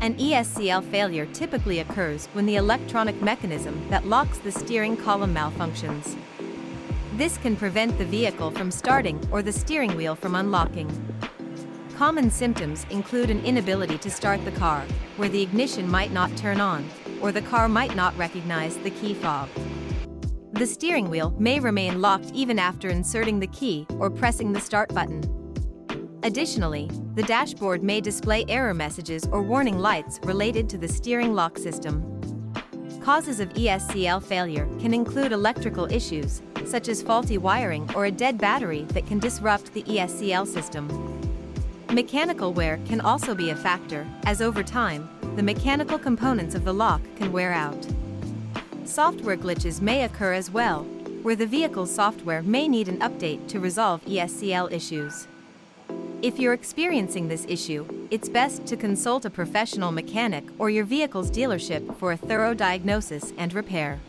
An ESCL failure typically occurs when the electronic mechanism that locks the steering column malfunctions. This can prevent the vehicle from starting or the steering wheel from unlocking. Common symptoms include an inability to start the car, where the ignition might not turn on, or the car might not recognize the key fob. The steering wheel may remain locked even after inserting the key or pressing the start button. Additionally, the dashboard may display error messages or warning lights related to the steering lock system. Causes of ESCL failure can include electrical issues, such as faulty wiring or a dead battery that can disrupt the ESCL system. Mechanical wear can also be a factor, as over time, the mechanical components of the lock can wear out. Software glitches may occur as well, where the vehicle's software may need an update to resolve ESCL issues. If you're experiencing this issue, it's best to consult a professional mechanic or your vehicle's dealership for a thorough diagnosis and repair.